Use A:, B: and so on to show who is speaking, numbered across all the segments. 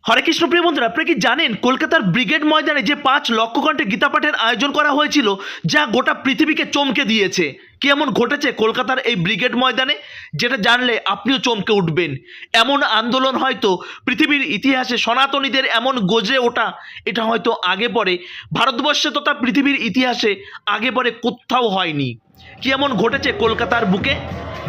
A: হরে কৃষ্ণ প্রিয় বন্ধুরা, আপনারা কি জানেন কলকাতার ব্রিগেড ময়দানে যে 5 লক্ষ কণ্ঠে গীতা পাঠের আয়োজন করা হয়েছিল, যা গোটা পৃথিবীকে চমকে দিয়েছে। কি এমন ঘটেছে কলকাতার এই ব্রিগেড ময়দানে, যেটা জানলে আপনিও চমকে উঠবেন। এমন আন্দোলন হয়তো পৃথিবীর ইতিহাসে সনাতনীদের এমন গজে ওঠা, এটা হয়তো আগে পরে ভারতবর্ষে তথা পৃথিবীর ইতিহাসে আগে পরে কোথাও হয়নি। কি এমন ঘটেছে কলকাতার বুকে,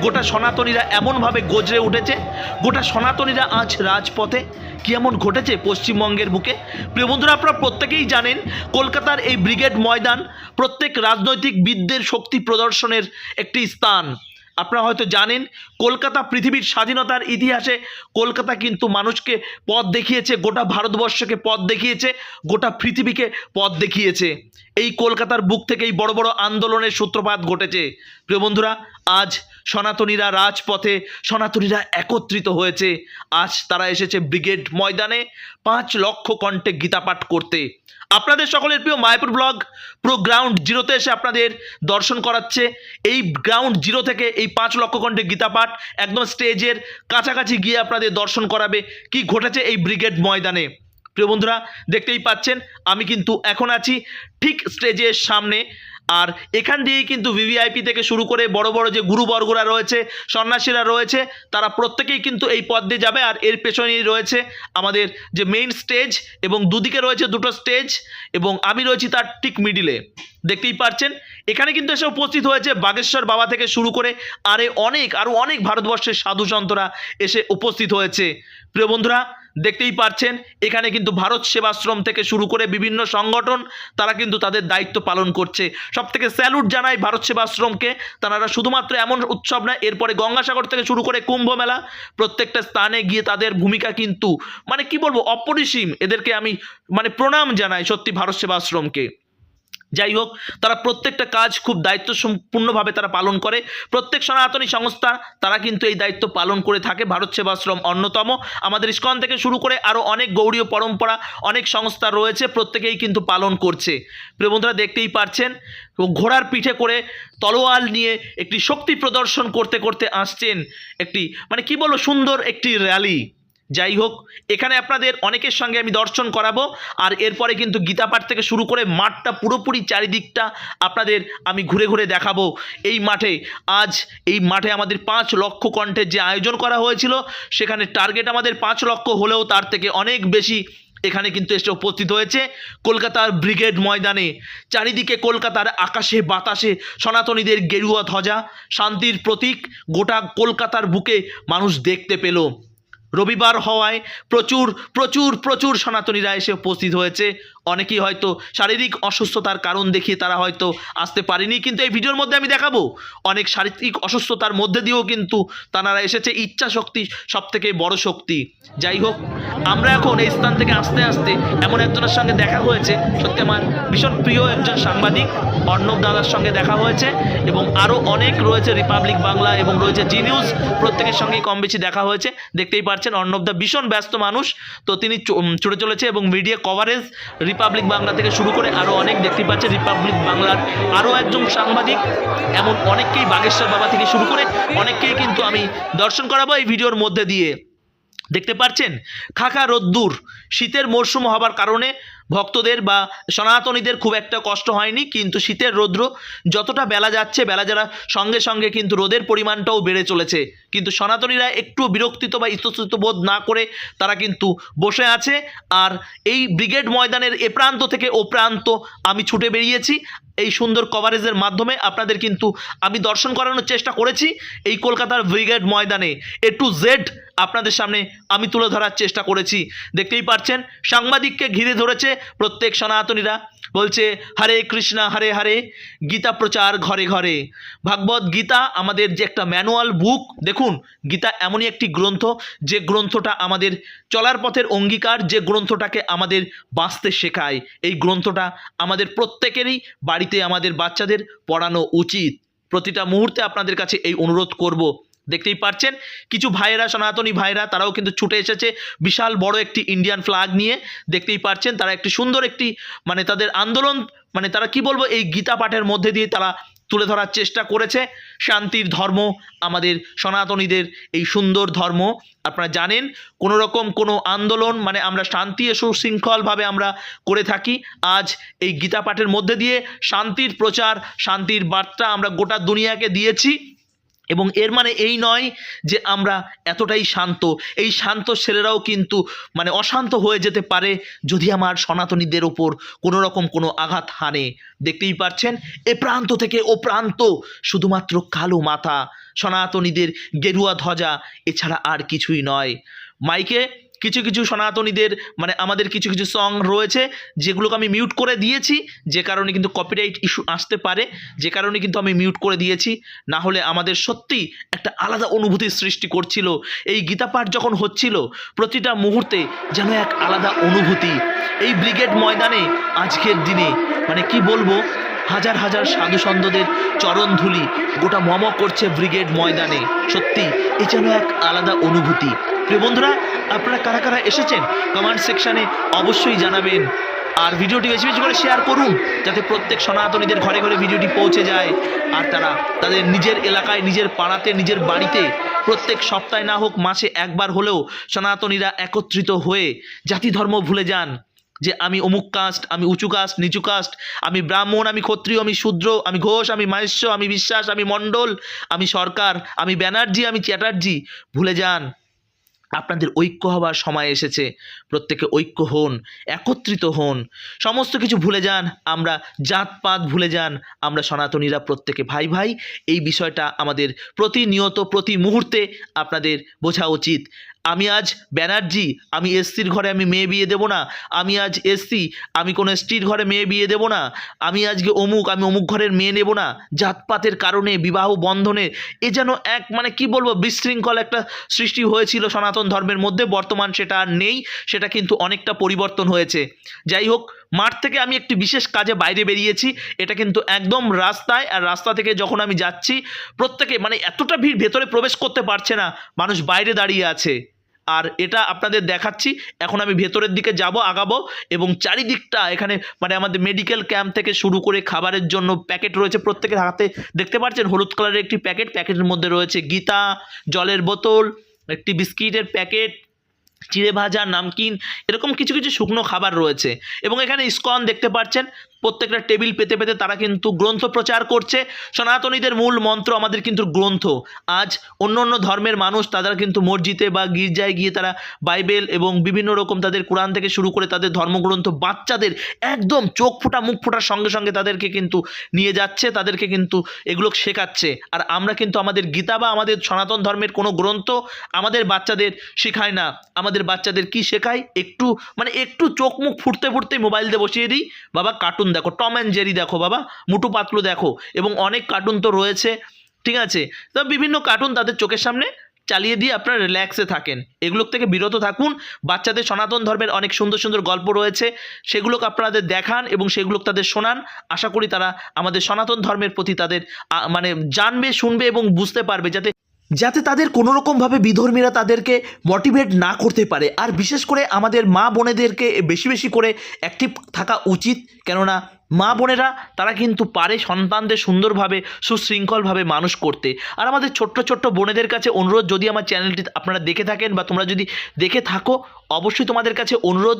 A: গোটা সনাতনীরা এমনভাবে গজরে উঠেছে, গোটা সনাতনীরা আজ রাজপথে। কি এমন ঘটেছে পশ্চিমবঙ্গের বুকে। প্রিয় বন্ধুরা, আপনারা প্রত্যেকেই জানেন কলকাতার এই ব্রিগেড ময়দান প্রত্যেক রাজনৈতিক বিদদের শক্তি প্রদর্শনের একটি স্থান। আপনারা হয়তো জানেন কলকাতা পৃথিবীর স্বাধীনতার ইতিহাসে কলকাতা কিন্তু মানুষকে পথ দেখিয়েছে, গোটা ভারতবর্ষকে পথ দেখিয়েছে, গোটা পৃথিবীকে পথ দেখিয়েছে। এই কলকাতার বুক থেকেই বড় বড় আন্দোলনের সূত্রপাত ঘটেছে। প্রিয় বন্ধুরা, আজ সনাতনীরা রাজপথে, সনাতনীরা একত্রিত হয়েছে। আজ তারা এসেছে ব্রিগেড ময়দানে 5 লক্ষ কণ্ঠে গীতাপাঠ করতে। আপনাদের সকলের প্রিয় মায়াপুর ব্লগ পুরো গ্রাউন্ড জিরোতে এসে আপনাদের দর্শন করাচ্ছে। এই গ্রাউন্ড জিরো থেকে এই 5 লক্ষ কণ্ঠে গীতাপাঠ একদম স্টেজের কাছাকাছি গিয়ে আপনাদের দর্শন করাবে কি ঘটেছে এই ব্রিগেড ময়দানে। প্রিয় বন্ধুরা, দেখতেই পাচ্ছেন আমি কিন্তু এখন আছি ঠিক স্টেজের সামনে। আর এখান দিয়েই কিন্তু ভিভিআইপি থেকে শুরু করে বড় বড় যে গুরুবর্গরা রয়েছে, সন্ন্যাসীরা রয়েছে, তারা প্রত্যেকেই কিন্তু এই পথ দিয়ে যাবে। আর এর পেছনেই রয়েছে আমাদের যে মেইন স্টেজ, এবং দুদিকে রয়েছে দুটো স্টেজ, এবং আমি রয়েছি তার ঠিক মিডিলে। দেখতেই পাচ্ছেন এখানে কিন্তু এসে উপস্থিত হয়েছে বাগেশ্বর বাবা থেকে শুরু করে আরও অনেক ভারতবর্ষের সাধু সন্তরা এসে উপস্থিত হয়েছে। প্রিয় বন্ধুরা, দেখতেই পাচ্ছেন এখানে কিন্তু ভারত সেবাশ্রম থেকে শুরু করে বিভিন্ন সংগঠন, তারা কিন্তু তাদের দায়িত্ব পালন করছে। সব থেকে স্যালুট জানাই ভারত সেবাশ্রমকে। তারা শুধুমাত্র এমন উৎসব না, এরপরে গঙ্গাসাগর থেকে শুরু করে কুম্ভ মেলা, প্রত্যেকটা স্থানে গিয়ে তাদের ভূমিকা কিন্তু কি বলবো, অপরিসীম। এদেরকে আমি প্রণাম জানাই সত্যি ভারত সেবাশ্রমকে। যাই হোক, তারা প্রত্যেকটা কাজ খুব দায়িত্ব সম্পূর্ণভাবে তারা পালন করে। প্রত্যেক সনাতনী সংস্থা তারা কিন্তু এই দায়িত্ব পালন করে থাকে। ভারত সেবাশ্রম অন্যতম। আমাদের ইস্কন থেকে শুরু করে আরও অনেক গৌড়ীয় পরম্পরা, অনেক সংস্থা রয়েছে, প্রত্যেকেই কিন্তু পালন করছে। প্রিয় বন্ধুরা, দেখতেই পাচ্ছেন ঘোড়ার পিঠে করে তলোয়ার নিয়ে একটি শক্তি প্রদর্শন করতে করতে আসছেন একটি কি বলবো, সুন্দর একটি র্যালি। যাই হোক, এখানে আপনাদের অনেকের সঙ্গে আমি দর্শন করাবো। আর এরপরে কিন্তু গীতাপাঠ থেকে শুরু করে মাঠটা পুরোপুরি চারিদিকটা আপনাদের আমি ঘুরে ঘুরে দেখাবো। এই মাঠে আমাদের 5 লক্ষ কণ্ঠের যে আয়োজন করা হয়েছিল, সেখানে টার্গেট আমাদের 5 লক্ষ হলেও তার থেকে অনেক বেশি এখানে কিন্তু এসে উপস্থিত হয়েছে কলকাতার ব্রিগেড ময়দানে। চারিদিকে কলকাতার আকাশে বাতাসে সনাতনীদের গেরুয়া ধ্বজা, শান্তির প্রতীক গোটা কলকাতার বুকে মানুষ দেখতে পেল। রবিবার হওয়ায় প্রচুর প্রচুর প্রচুর সনাতনীরা এসে উপস্থিত হয়েছে। অনেকেই হয়তো শারীরিক অসুস্থতার কারণ দেখিয়ে তারা হয়তো আসতে পারেনি, কিন্তু এই ভিডিওর মধ্যে আমি দেখাবো অনেক শারীরিক অসুস্থতার মধ্যে দিয়েও কিন্তু তারা এসেছে। ইচ্ছা শক্তি সবথেকে বড় শক্তি। যাই হোক, আমরা এখন এই স্থান থেকে আস্তে আস্তে এমন একজনের সঙ্গে দেখা হয়েছে, সত্যি আমার ভীষণ প্রিয় একজন সাংবাদিক অর্ণব দাদার সঙ্গে দেখা হয়েছে, এবং আরও অনেক রয়েছে, রিপাবলিক বাংলা এবং রয়েছে জি নিউজ, প্রত্যেকের সঙ্গেই কম বেশি দেখা হয়েছে। দেখতেই পাচ্ছেন অর্ণব দা ভীষণ ব্যস্ত মানুষ, তো তিনি ছুটে চলেছে এবং মিডিয়া কভারেজ রিপাবলিক বাংলা থেকে শুরু করে আরও অনেক, দেখতে পাচ্ছেন রিপাবলিক বাংলার আরও একজন সাংবাদিক, এমন অনেককেই বাগেশ্বর বাবা থেকে শুরু করে অনেককেই কিন্তু আমি দর্শন করাবো এই ভিডিওর মধ্যে দিয়ে। দেখতে পাচ্ছেন খাখা রোদ্দুর, শীতের মরশুম হবার কারণে ভক্তদের বা সনাতনীদের খুব একটা কষ্ট হয়নি, কিন্তু শীতের রৌদ্র যতটা বেলা যাচ্ছে, বেলা যারা সঙ্গে সঙ্গে কিন্তু রোদের পরিমাণটাও বেড়ে চলেছে। কিন্তু সনাতনীরা একটু বিরক্তিত বা ইতস্তত বোধ না করে তারা কিন্তু বসে আছে। আর এই ব্রিগেড ময়দানের এ প্রান্ত থেকে ও প্রান্ত আমি ছুটে বেরিয়েছি। এই সুন্দর কভারেজের মাধ্যমে আপনাদের কিন্তু আমি দর্শন করানোর চেষ্টা করেছি এই কলকাতার ব্রিগেড ময়দানে। এ টু জেড আপনাদের সামনে আমি তুলে ধরার চেষ্টা করেছি। দেখতেই পাচ্ছেন সাংবাদিককে ঘিরে ধরেছে প্রত্যেক সনাতনীরা, বলছে হরে কৃষ্ণা হরে হরে, গীতা প্রচার ঘরে ঘরে। ভাগবত গীতা আমাদের যে একটা ম্যানুয়াল বুক, দেখুন গীতা এমনই একটি গ্রন্থ যে গ্রন্থটা আমাদের চলার পথের অঙ্গীকার, যে গ্রন্থটাকে আমাদের বাঁচতে শেখায়। এই গ্রন্থটা আমাদের প্রত্যেকেরই বাড়িতে আমাদের বাচ্চাদের পড়ানো উচিত। প্রতিটা মুহূর্তে আপনাদের কাছে এই অনুরোধ করব। দেখতেই পাচ্ছেন কিছু ভাইয়েরা, সনাতনী ভাইয়েরা, তারাও কিন্তু ছুটে এসেছে বিশাল বড় একটি ইন্ডিয়ান ফ্ল্যাগ নিয়ে। দেখতেই পাচ্ছেন তারা একটি সুন্দর একটি মানে তাদের আন্দোলন, মানে তারা কি বলবো, এই গীতা পাঠের মধ্যে দিয়ে তারা তুলে ধরার চেষ্টা করেছে শান্তির ধর্ম, আমাদের সনাতনীদের এই সুন্দর ধর্ম। আপনারা জানেন কোনো রকম কোনো আন্দোলন মানে আমরা শান্তি ও সুশৃঙ্খলভাবে আমরা করে থাকি। আজ এই গীতা পাঠের মধ্যে দিয়ে শান্তির প্রচার, শান্তির বার্তা আমরা গোটা দুনিয়াকে দিয়েছি। এবং এর মানে এই নয় যে আমরা এতটাই শান্ত, এই শান্ত ছেলেরাও কিন্তু মানে অশান্ত হয়ে যেতে পারে যদি আমার সনাতনীদের ওপর কোনো রকম কোনো আঘাত হানে। দেখতেই পাচ্ছেন এ প্রান্ত থেকে ও প্রান্ত শুধুমাত্র কালো মাথা, সনাতনীদের গেরুয়া ধ্বজা, এছাড়া আর কিছুই নয়। মাইকে কিছু কিছু সনাতনীদের মানে আমাদের কিছু কিছু সং রয়েছে যেগুলোকে আমি মিউট করে দিয়েছি, যে কারণে কিন্তু কপিরাইট ইস্যু আসতে পারে, যে কারণে কিন্তু আমি মিউট করে দিয়েছি। না হলে আমাদের সত্যি একটা আলাদা অনুভূতির সৃষ্টি করছিল এই গীতা পাঠ যখন হচ্ছিল, প্রতিটা মুহূর্তে যেন এক আলাদা অনুভূতি। এই ব্রিগেড ময়দানে আজকের দিনে মানে কি বলবো, হাজার হাজার সাধু সন্তদের চরণধুলি গোটা মম করছে ব্রিগেড ময়দানে। সত্যি এ যেন এক আলাদা অনুভূতি। প্রিয় বন্ধুরা, আপনারা কারা কারা এসেছেন কমেন্ট সেকশানে অবশ্যই জানাবেন। আর ভিডিওটি বেশি বেশি করে শেয়ার করুন যাতে প্রত্যেক সনাতনীদের ঘরে ঘরে ভিডিওটি পৌঁছে যায়, আর তারা তাদের নিজের এলাকায়, নিজের পাড়াতে, নিজের বাড়িতে প্রত্যেক সপ্তাহে না হোক মাসে একবার হলেও সনাতনীরা একত্রিত হয়ে জাতি ধর্ম ভুলে যান যে আমি অমুক কাস্ট, আমি উঁচু কাস্ট, নিচু কাস্ট, আমি ব্রাহ্মণ, আমি ক্ষত্রিয়, আমি শূদ্র, আমি ঘোষ, আমি মাহেশ্য, আমি বিশ্বাস, আমি মণ্ডল, আমি সরকার, আমি ব্যানার্জি, আমি চ্যাটার্জি। ভুলে যান, আপনাদের ঐক্য হবার সময় এসেছে। প্রত্যেকে ঐক্য হন, একত্রিত হন, সমস্ত কিছু ভুলে যান, আমরা জাতপাত ভুলে যান, আমরা সনাতনীরা প্রত্যেকে ভাই ভাই। এই বিষয়টা আমাদের প্রতিনিয়ত প্রতি মুহূর্তে আপনাদের বোঝা উচিত। আমি আজ ব্যানার্জি, আমি এসসির ঘরে আমি মেয়ে বিয়ে দেবো না, আমি আজ এসসি, আমি কোনো এসটির ঘরে মেয়ে বিয়ে দেবো না, আমি আজকে অমুক, আমি অমুক ঘরের মেয়ে নেব না। জাতপাতের কারণে বিবাহ বন্ধনে এ যেন এক মানে কি বলবো বিশৃঙ্খল একটা সৃষ্টি হয়েছিল সনাতন ধর্মের মধ্যে। বর্তমান সেটা আর নেই, সেটা কিন্তু অনেকটা পরিবর্তন হয়েছে। যাই হোক, মাঠ থেকে আমি একটি বিশেষ কাজে বাইরে বেরিয়েছি, এটা কিন্তু একদম রাস্তায়, আর রাস্তা থেকে যখন আমি যাচ্ছি প্রত্যেকে মানে এতটা ভিড়, ভেতরে প্রবেশ করতে পারছে না, মানুষ বাইরে দাঁড়িয়ে আছে। আর এটা আপনাদের দেখাচ্ছি, এখন আমি ভেতরের দিকে যাব, আগাবো, এবং চারিদিকটা এখানে মানে আমাদের মেডিকেল ক্যাম্প থেকে শুরু করে খাবারের জন্য প্যাকেট রয়েছে প্রত্যেকের হাতে। দেখতে পাচ্ছেন হলুদ কালারের একটি প্যাকেট, প্যাকেটের মধ্যে রয়েছে গীতা, জলের বোতল, একটি বিস্কিটের প্যাকেট, চিড়ে ভাজা, নামকিন, এরকম কিছু কিছু শুকনো খাবার রয়েছে। এবং এখানে ইসকন দেখতে পাচ্ছেন প্রত্যেকটা টেবিল পেতে পেতে তারা কিন্তু গ্রন্থ প্রচার করছে। সনাতনীদের মূল মন্ত্র আমাদের কিন্তু গ্রন্থ। আজ অন্য অন্য ধর্মের মানুষ তারা কিন্তু মসজিদে বা গির্জায় গিয়ে তারা বাইবেল এবং বিভিন্ন রকম তাদের কোরআন থেকে শুরু করে তাদের ধর্মগ্রন্থ বাচ্চাদের একদম চোখ ফোটা মুখ ফোটার সঙ্গে সঙ্গে তাদেরকে কিন্তু নিয়ে যাচ্ছে, তাদেরকে কিন্তু এগুলো শেখাচ্ছে। আর আমরা কিন্তু আমাদের গীতা বা আমাদের সনাতন ধর্মের কোনো গ্রন্থ আমাদের বাচ্চাদের শেখায় না। আমাদের বাচ্চাদের কি শেখায়, একটু মানে একটু চোখ মুখ ফুটতে ফুটতে মোবাইল দিয়ে বসিয়ে দিই, বাবা কার্টুন দেখো, টম অ্যান্ড জেরি দেখো, বাবা মুটু পাতলু দেখো, এবং অনেক কার্টুন তো রয়েছে, ঠিক আছে। তো বিভিন্ন কার্টুন তাদের চোখের সামনে চালিয়ে দিয়ে আপনারা রিল্যাক্সে থাকেন, এগুলোর থেকে বিরত থাকুন। বাচ্চাদের সনাতন ধর্মের অনেক সুন্দর সুন্দর গল্প রয়েছে, সেগুলোকে আপনাদের দেখান এবং সেগুলো তাদের শোনান। আশা করি তারা আমাদের সনাতন ধর্মের প্রতি তাদের মানে জানবে, শুনবে এবং বুঝতে পারবে, যাতে তাদের কোনো রকমভাবে বিধর্মীরা তাদেরকে মোটিভেট না করতে পারে। আর বিশেষ করে আমাদের মা বোনেদেরকে বেশি বেশি করে অ্যাক্টিভ থাকা উচিত, কেননা মা বোনেরা তারা কিন্তু পারে সন্তানদের সুন্দরভাবে সুশৃঙ্খলভাবে মানুষ করতে। আর আমাদের ছোট্ট ছোট্ট বোনেদের কাছে অনুরোধ, যদি আমার চ্যানেলটি আপনারা দেখে থাকেন বা তোমরা যদি দেখে থাকো, অবশ্যই তোমাদের কাছে অনুরোধ,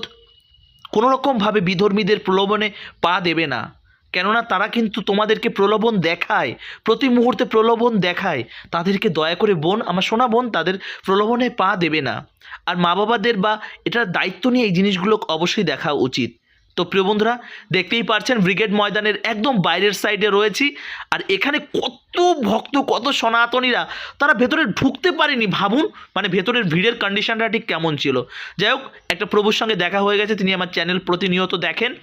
A: কোনো রকমভাবে বিধর্মীদের প্রলোভনে পা দেবে না, কেননা তারা কিন্তু তোমাদেরকে প্রলোভন দেখায়, প্রতি মুহূর্তে প্রলোভন দেখায়। তাদেরকে দয়া করে বোন, আমার সোনা বোন, তাদের প্রলোভনে পা দেবে না। আর মা বাবাদের বা এটার দায়িত্ব নিয়ে এই জিনিসগুলো অবশ্যই দেখা উচিত। তো প্রিয় বন্ধুরা, দেখতেই পাচ্ছেন ব্রিগেড ময়দানের একদম বাইরের সাইডে রয়েছি, আর এখানে কত ভক্ত, কত সনাতনীরা তারা ভেতরে ঢুকতে পারেনি। ভাবুন মানে ভেতরের ভিড়ের কন্ডিশনটা ঠিক কেমন ছিল। যাই হোক, একটা প্রভুর সঙ্গে দেখা হয়ে গেছে, তিনি আমার চ্যানেল প্রতিনিয়ত দেখেন।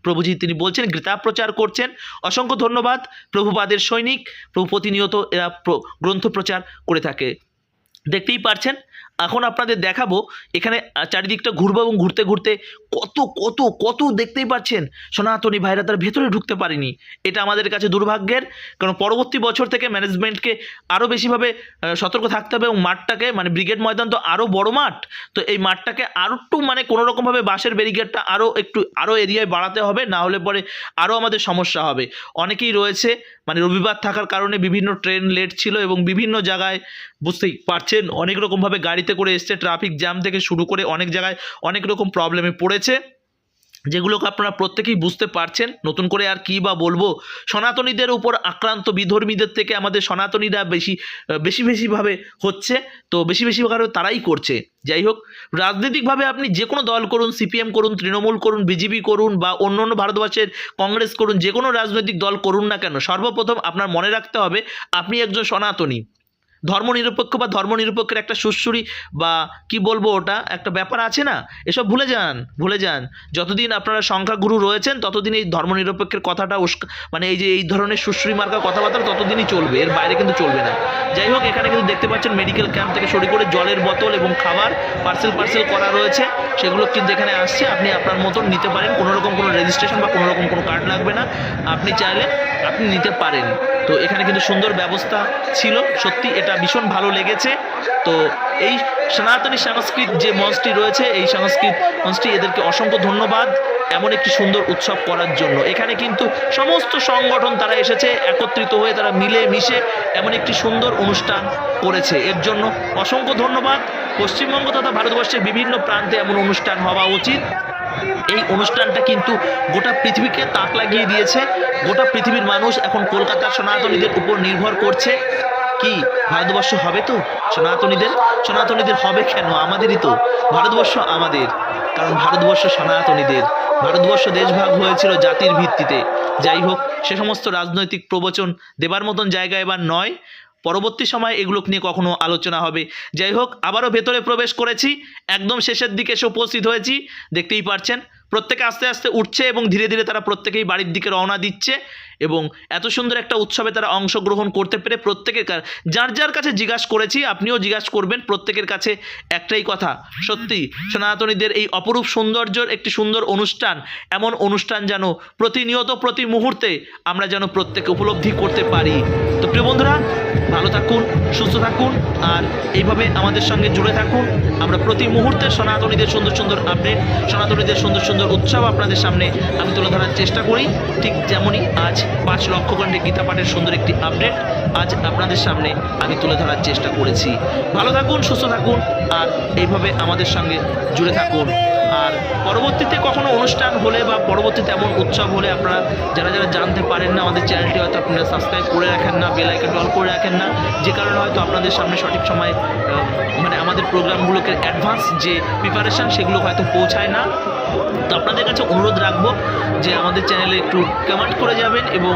A: প্রভুজি তিনি বলছেন গীতা প্রচার করছেন, অসংখ্য ধন্যবাদ। প্রভুপাদের সৈনিক, প্রভু প্রতিনিয়ত এরা গ্রন্থ প্রচার করে থাকে। দেখতেই পারছেন এখন আপনাদের দেখাবো এখানে চারিদিকটা ঘুরবো এবং ঘুরতে ঘুরতে কত কত কত দেখতেই পাচ্ছেন সনাতনী ভাইরা তার ভেতরে ঢুকতে পারেনি। এটা আমাদের কাছে দুর্ভাগ্যের, কারণ পরবর্তী বছর থেকে ম্যানেজমেন্টকে আরও বেশিভাবে সতর্ক থাকতে হবে এবং মাঠটাকে মানে ব্রিগেড ময়দান তো আরও বড় মাঠ, তো এই মাঠটাকে আরও একটু মানে কোনোরকমভাবে বাঁশের ব্যারিকেডটা আরও এরিয়ায় বাড়াতে হবে, না হলে পরে আরও আমাদের সমস্যা হবে। অনেকেই রয়েছে মানে রবিবার থাকার কারণে বিভিন্ন ট্রেন লেট ছিল এবং বিভিন্ন জায়গায় বুঝতেই পারছেন অনেক রকমভাবে গাড়িতে করে এসছে, ট্রাফিক জ্যাম থেকে শুরু করে অনেক জায়গায় অনেক রকম প্রবলেমে পড়েছে, যেগুলোকে আপনারা প্রত্যেকেই বুঝতে পারছেন। নতুন করে আর কী বা বলবো, সনাতনীদের উপর আক্রান্ত বিধর্মীদের থেকে আমাদের সনাতনীরা বেশিভাবে হচ্ছে, তো বেশিভাবে তারাই করছে। যাই হোক, রাজনৈতিকভাবে আপনি যে কোনো দল করুন, সিপিএম করুন, তৃণমূল করুন, বিজেপি করুন বা অন্য ভারতবর্ষের কংগ্রেস করুন, যে কোনো রাজনৈতিক দল করুন না কেন, সর্বপ্রথম আপনার মনে রাখতে হবে আপনি একজন সনাতনী। ধর্মনিরপেক্ষ বা ধর্মনিরপেক্ষের একটা সুশ্রী বা কি বলবো ওটা একটা ব্যাপার আছে না, এসব ভুলে যান। যতদিন আপনারা সংখ্যাগুরু রয়েছেন ততদিন এই ধর্মনিরপেক্ষের কথাটা মানে এই ধরনের সুশ্রী মার্কা কথাবার্তা ততদিনই চলবে, এর বাইরে কিন্তু চলবে না। যাই হোক, এখানে কিন্তু দেখতে পাচ্ছেন মেডিকেল ক্যাম্প থেকে শুরু করে জলের বোতল এবং খাবার পার্সেল করা রয়েছে, সেগুলো কিন্তু এখানে আসছে। আপনি আপনার মতন নিতে পারেন, কোনোরকম কোনো রেজিস্ট্রেশন বা কোনোরকম কোনো কার্ড লাগবে না, আপনি চাইলে আপনি নিতে পারেন। তো এখানে কিন্তু সুন্দর ব্যবস্থা ছিল, সত্যি এটা ভীষণ ভালো লেগেছে। তো এই সনাতনী সংস্কৃত যে মঞ্চটি রয়েছে, এই সংস্কৃত মঞ্চটি এদেরকে অসংখ্য ধন্যবাদ এমন একটি সুন্দর উৎসব করার জন্য। এখানে কিন্তু সমস্ত সংগঠন তারা এসেছে, একত্রিত হয়ে তারা মিলে মিশে এমন একটি সুন্দর অনুষ্ঠান করেছে, এর জন্য অসংখ্য ধন্যবাদ। পশ্চিমবঙ্গ তথা ভারতবর্ষের বিভিন্ন প্রান্তে এমন অনুষ্ঠান হওয়া উচিত। এই অনুষ্ঠানটা কিন্তু গোটা পৃথিবীকে তাক লাগিয়ে দিয়েছে। গোটা পৃথিবীর মানুষ এখন কলকাতার সনাতনীদের উপর নির্ভর করছে। কি ভারতবর্ষ হবে তো সনাতনীদের হবে কেন? আমাদেরই তো ভারতবর্ষ, আমাদের, কারণ ভারতবর্ষ সনাতনীদের। ভারতবর্ষ দেশভাগ হয়েছিল জাতির ভিত্তিতে। যাই হোক, সে সমস্ত রাজনৈতিক প্রবচন দেবার মতন জায়গা এবার নয়, পরবর্তী সময় এগুলো নিয়ে কখনো আলোচনা হবে। যাই হোক, আবারও ভেতরে প্রবেশ করেছি, একদম শেষের দিকে এসে উপস্থিত হয়েছি। দেখতেই পাচ্ছেন প্রত্যেকে আস্তে আস্তে উঠছে এবং ধীরে ধীরে তারা প্রত্যেকেই বাড়ির দিকে রওনা দিচ্ছে এবং এত সুন্দর একটা উৎসবে তারা অংশগ্রহণ করতে পেরে প্রত্যেকের যার কাছে জিজ্ঞাসা করেছি, আপনিও জিজ্ঞাসা করবেন, প্রত্যেকের কাছে একটাই কথা, সত্যি সনাতনীদের এই অপরূপ সৌন্দর্যের একটি সুন্দর অনুষ্ঠান, এমন অনুষ্ঠান যেন প্রতিনিয়ত প্রতি মুহূর্তে আমরা যেন প্রত্যেকে উপলব্ধি করতে পারি। তো প্রিয় বন্ধুরা, ভালো থাকুন, সুস্থ থাকুন আর এইভাবে আমাদের সঙ্গে জুড়ে থাকুন। আমরা প্রতি মুহূর্তে সনাতনীদের সুন্দর সুন্দর আপডেট, সনাতনীদের সুন্দর সুন্দর উৎসব আপনাদের সামনে আমি তুলে ধরার চেষ্টা করি। ঠিক যেমনই আজ 5 লক্ষ কণ্ঠে গীতা পাঠের সুন্দর একটি আপডেট আজ আপনাদের সামনে আমি তুলে ধরার চেষ্টা করেছি। ভালো থাকুন, সুস্থ থাকুন আর এইভাবে আমাদের সঙ্গে জুড়ে থাকুন। আর পরবর্তীতে কখনো অনুষ্ঠান হলে বা পরবর্তীতে এমন উৎসব হলে আপনারা যারা জানতে পারেন না, আমাদের চ্যানেলটি হয়তো আপনারা সাবস্ক্রাইব করে রাখেন না, বেল আইকনটি অল করে রাখেন না, যে কারণে হয়তো আপনাদের সামনে সঠিক সময় মানে আমাদের প্রোগ্রামগুলোকে অ্যাডভান্স যে প্রিপারেশান সেগুলো হয়তো পৌঁছায় না। তো আপনাদের কাছে অনুরোধ রাখবো যে আমাদের চ্যানেলে একটু কমেন্ট করে যাবেন এবং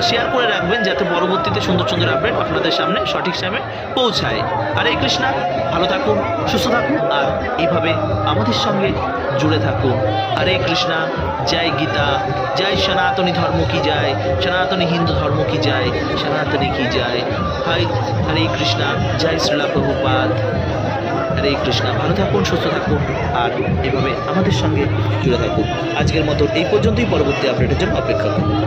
A: শেয়ার করে রাখবেন, যাতে পরবর্তীতে সুন্দর সুন্দর আপডেট আপনাদের সামনে সঠিক সময়ে পৌঁছায়। হরে কৃষ্ণা, ভালো থাকুন, সুস্থ থাকুন আর এইভাবে আমাদের সঙ্গে জুড়ে থাকুন। হরে কৃষ্ণা, জয় গীতা, জয় সনাতনী ধর্ম কি যায়, সনাতনী হিন্দু ধর্ম কি যায়, সনাতনী কি যায়। হরে কৃষ্ণা, জয় শ্রীলা প্রভুপাদ। হরে কৃষ্ণা, ভালো থাকুন, সুস্থ থাকুন আর এভাবে আমাদের সঙ্গে জুড়ে থাকুন। আজকের মতো এই পর্যন্তই, পরবর্তী আপডেটের জন্য অপেক্ষা করুন।